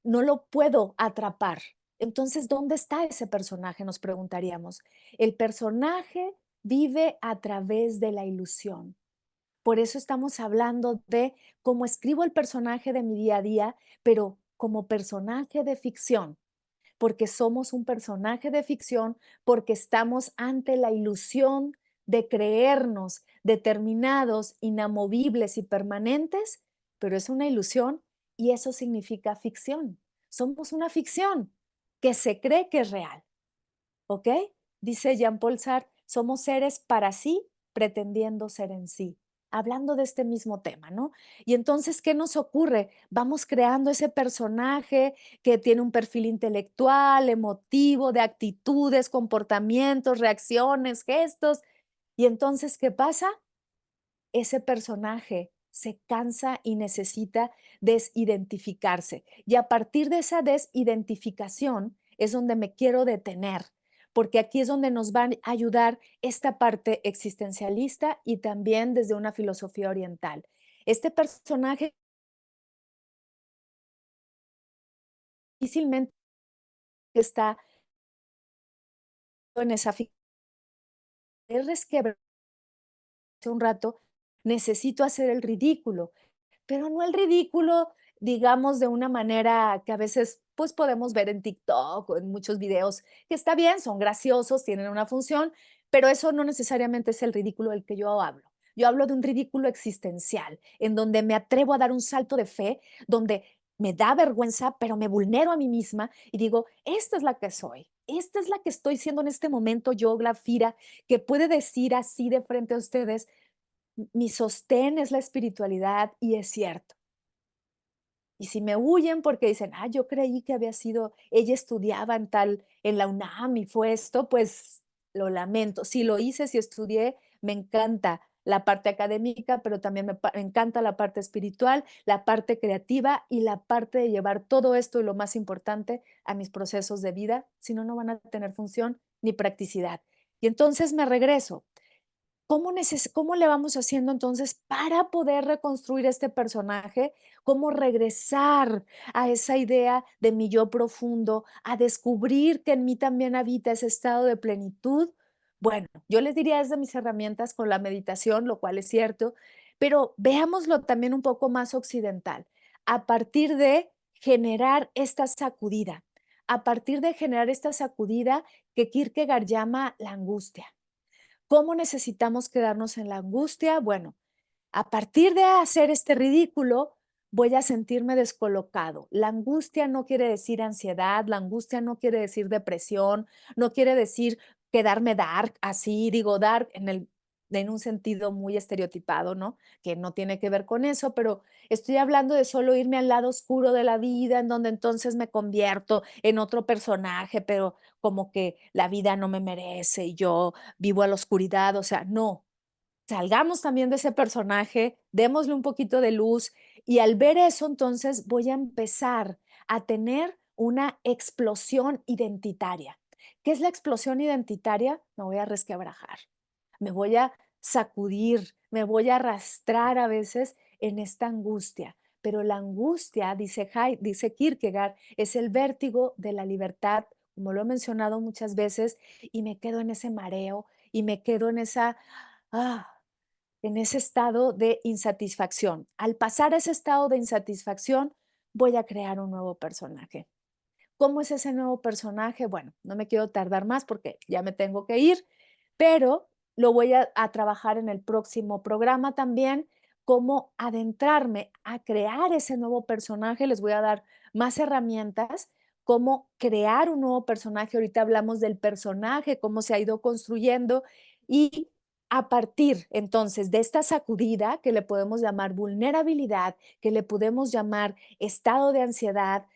No lo puedo atrapar. Entonces, ¿dónde está ese personaje? Nos preguntaríamos. El personaje vive a través de la ilusión. Por eso estamos hablando de cómo escribo el personaje de mi día a día, pero como personaje de ficción, porque somos un personaje de ficción, porque estamos ante la ilusión de creernos determinados, inamovibles y permanentes, pero es una ilusión y eso significa ficción. Somos una ficción que se cree que es real. ¿Ok? Dice Jean-Paul Sartre, somos seres para sí, pretendiendo ser en sí. Hablando de este mismo tema, ¿no? Y entonces, ¿qué nos ocurre? Vamos creando ese personaje que tiene un perfil intelectual, emotivo, de actitudes, comportamientos, reacciones, gestos. Y entonces, ¿qué pasa? Ese personaje se cansa y necesita desidentificarse. Y a partir de esa desidentificación es donde me quiero detener, porque aquí es donde nos va a ayudar esta parte existencialista y también desde una filosofía oriental. Este personaje difícilmente está en esa figura, un rato, necesito hacer el ridículo, pero no el ridículo, digamos, de una manera que a veces, pues, podemos ver en TikTok o en muchos videos, que está bien, son graciosos, tienen una función, pero eso no necesariamente es el ridículo del que yo hablo. Yo hablo de un ridículo existencial, en donde me atrevo a dar un salto de fe, donde me da vergüenza, pero me vulnero a mí misma y digo, esta es la que soy, esta es la que estoy siendo en este momento yo, Glafira, que puede decir así de frente a ustedes, mi sostén es la espiritualidad y es cierto. Y si me huyen porque dicen: "Ah, yo creí que había sido ella estudiaba en tal en la UNAM y fue esto", pues lo lamento. Sí lo hice, sí estudié, me encanta la parte académica, pero también me encanta la parte espiritual, la parte creativa y la parte de llevar todo esto, y lo más importante, a mis procesos de vida, si no, no van a tener función ni practicidad. Y entonces me regreso. ¿Cómo le vamos haciendo entonces para poder reconstruir este personaje? ¿Cómo regresar a esa idea de mi yo profundo, a descubrir que en mí también habita ese estado de plenitud? Bueno, yo les diría es de mis herramientas con la meditación, lo cual es cierto, pero veámoslo también un poco más occidental, a partir de generar esta sacudida, a partir de generar esta sacudida que Kierkegaard llama la angustia. ¿Cómo necesitamos quedarnos en la angustia? Bueno, a partir de hacer este ridículo, voy a sentirme descolocado. La angustia no quiere decir ansiedad, la angustia no quiere decir depresión, no quiere decir quedarme dark, así digo dark en un sentido muy estereotipado, ¿no? Que no tiene que ver con eso, pero estoy hablando de solo irme al lado oscuro de la vida, en donde entonces me convierto en otro personaje, pero como que la vida no me merece y yo vivo a la oscuridad, o sea, no, salgamos también de ese personaje, démosle un poquito de luz y al ver eso, entonces voy a empezar a tener una explosión identitaria. ¿Qué es la explosión identitaria? Me voy a resquebrajar, me voy a sacudir, me voy a arrastrar a veces en esta angustia. Pero la angustia, dice Kierkegaard, es el vértigo de la libertad, como lo he mencionado muchas veces, y me quedo en ese mareo y me quedo en esa, ah, en ese estado de insatisfacción. Al pasar a ese estado de insatisfacción, voy a crear un nuevo personaje. ¿Cómo es ese nuevo personaje? Bueno, no me quiero tardar más porque ya me tengo que ir, pero lo voy a trabajar en el próximo programa también, cómo adentrarme a crear ese nuevo personaje. Les voy a dar más herramientas, cómo crear un nuevo personaje. Ahorita hablamos del personaje, cómo se ha ido construyendo y a partir entonces de esta sacudida que le podemos llamar vulnerabilidad, que le podemos llamar estado de ansiedad,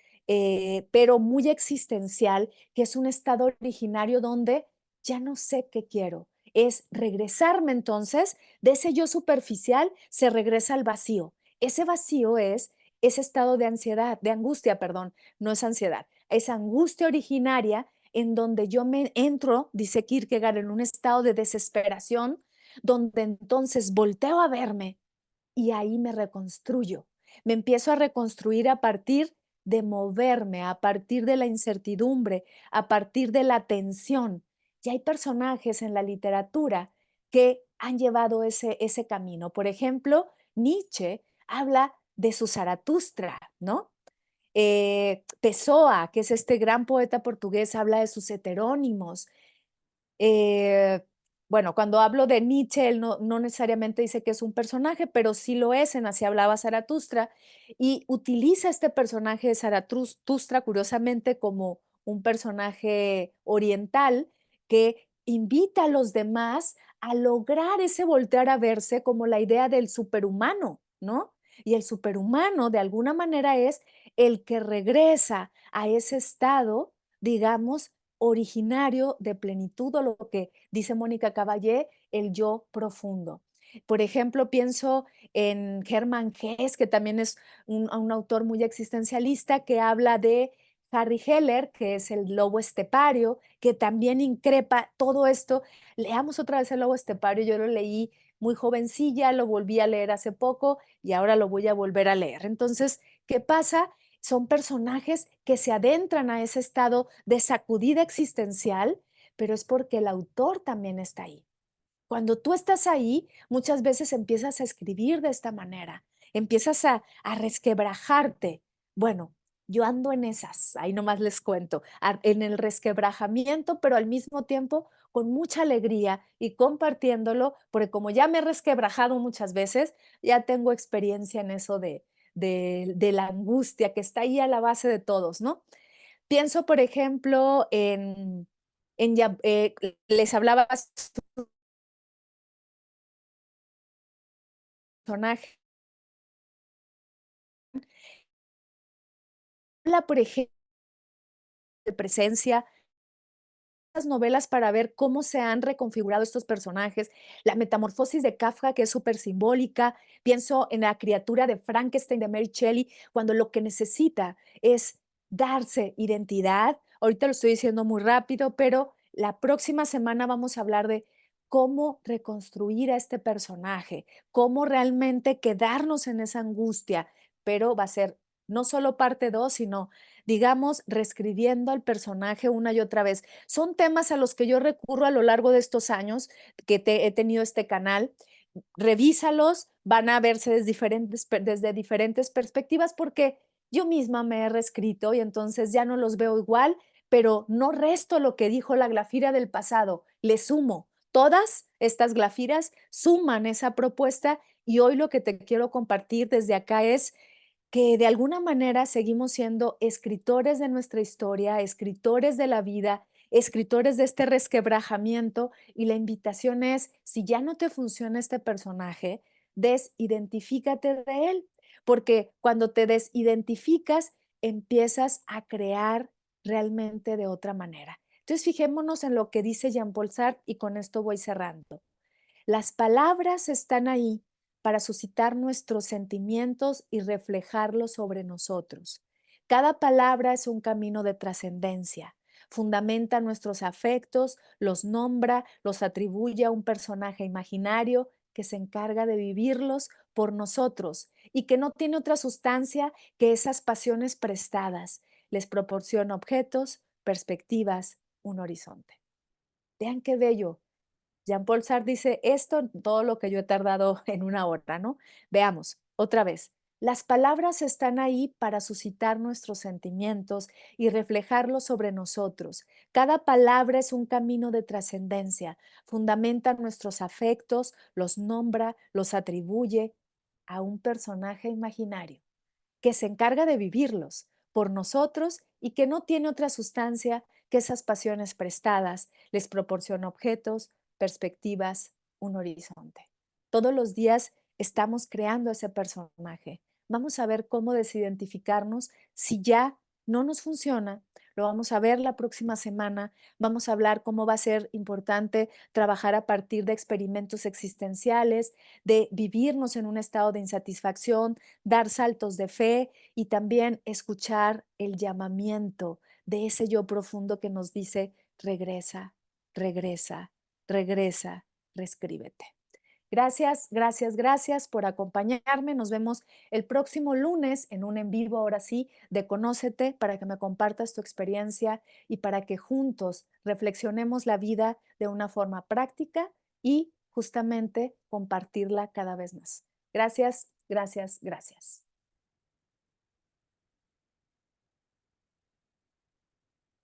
pero muy existencial, que es un estado originario donde ya no sé qué quiero. Es regresarme entonces de ese yo superficial, se regresa al vacío. Ese vacío es ese estado de ansiedad, de angustia, perdón, no es ansiedad, es angustia originaria en donde yo me entro, dice Kierkegaard, en un estado de desesperación, donde entonces volteo a verme y ahí me reconstruyo. Me empiezo a reconstruir a partir de moverme, a partir de la incertidumbre, a partir de la tensión. Y hay personajes en la literatura que han llevado ese camino. Por ejemplo, Nietzsche habla de su Zaratustra, ¿no? Pessoa, que es este gran poeta portugués, habla de sus heterónimos. Eh, bueno, cuando hablo de Nietzsche, él no necesariamente dice que es un personaje, pero sí lo es en Así hablaba Zaratustra, y utiliza este personaje de Zaratustra, curiosamente, como un personaje oriental que invita a los demás a lograr ese voltear a verse como la idea del superhumano, ¿no? Y el superhumano, de alguna manera, es el que regresa a ese estado, digamos, originario de plenitud o lo que dice Mónica Caballé, el yo profundo. Por ejemplo, pienso en Hermann Hesse, que también es un autor muy existencialista, que habla de Harry Heller, que es el lobo estepario, que también increpa todo esto. Leamos otra vez el lobo estepario, yo lo leí muy jovencilla, lo volví a leer hace poco y ahora lo voy a volver a leer. Entonces, ¿qué pasa? Son personajes que se adentran a ese estado de sacudida existencial, pero es porque el autor también está ahí. Cuando tú estás ahí, muchas veces empiezas a escribir de esta manera, empiezas a resquebrajarte. Bueno, yo ando en esas, ahí nomás les cuento, en el resquebrajamiento, pero al mismo tiempo con mucha alegría y compartiéndolo, porque como ya me he resquebrajado muchas veces, ya tengo experiencia en eso de la angustia que está ahí a la base de todos, ¿no? Pienso, por ejemplo, les hablaba personaje. Habla, por ejemplo, de presencia, las novelas para ver cómo se han reconfigurado estos personajes, la metamorfosis de Kafka, que es súper simbólica, pienso en la criatura de Frankenstein de Mary Shelley, cuando lo que necesita es darse identidad. Ahorita lo estoy diciendo muy rápido, pero la próxima semana vamos a hablar de cómo reconstruir a este personaje, cómo realmente quedarnos en esa angustia, pero va a ser no solo parte 2, sino, digamos, reescribiendo al personaje una y otra vez. Son temas a los que yo recurro a lo largo de estos años que he tenido este canal. Revísalos, van a verse desde diferentes perspectivas porque yo misma me he reescrito y entonces ya no los veo igual, pero no resto lo que dijo la Glafira del pasado, le sumo. Todas estas Glafiras suman esa propuesta y hoy lo que te quiero compartir desde acá es que de alguna manera seguimos siendo escritores de nuestra historia, escritores de la vida, escritores de este resquebrajamiento y la invitación es, si ya no te funciona este personaje, desidentifícate de él, porque cuando te desidentificas, empiezas a crear realmente de otra manera. Entonces, fijémonos en lo que dice Jean-Paul Sartre y con esto voy cerrando. Las palabras están ahí para suscitar nuestros sentimientos y reflejarlos sobre nosotros. Cada palabra es un camino de trascendencia. Fundamenta nuestros afectos, los nombra, los atribuye a un personaje imaginario que se encarga de vivirlos por nosotros y que no tiene otra sustancia que esas pasiones prestadas. Les proporciona objetos, perspectivas, un horizonte. Vean qué bello. Jean-Paul Sartre dice esto, todo lo que yo he tardado en una hora, ¿no? Veamos, otra vez. Las palabras están ahí para suscitar nuestros sentimientos y reflejarlos sobre nosotros. Cada palabra es un camino de trascendencia, fundamenta nuestros afectos, los nombra, los atribuye a un personaje imaginario que se encarga de vivirlos por nosotros y que no tiene otra sustancia que esas pasiones prestadas, les proporciona objetos, perspectivas, un horizonte. Todos los días estamos creando ese personaje. Vamos a ver cómo desidentificarnos si ya no nos funciona. Lo vamos a ver la próxima semana. Vamos a hablar cómo va a ser importante trabajar a partir de experimentos existenciales, de vivirnos en un estado de insatisfacción, dar saltos de fe y también escuchar el llamamiento de ese yo profundo que nos dice, regresa, regresa, regresa, reescríbete. Gracias, gracias, gracias por acompañarme. Nos vemos el próximo lunes en un en vivo, ahora sí, de Conócete, para que me compartas tu experiencia y para que juntos reflexionemos la vida de una forma práctica y justamente compartirla cada vez más. Gracias, gracias, gracias.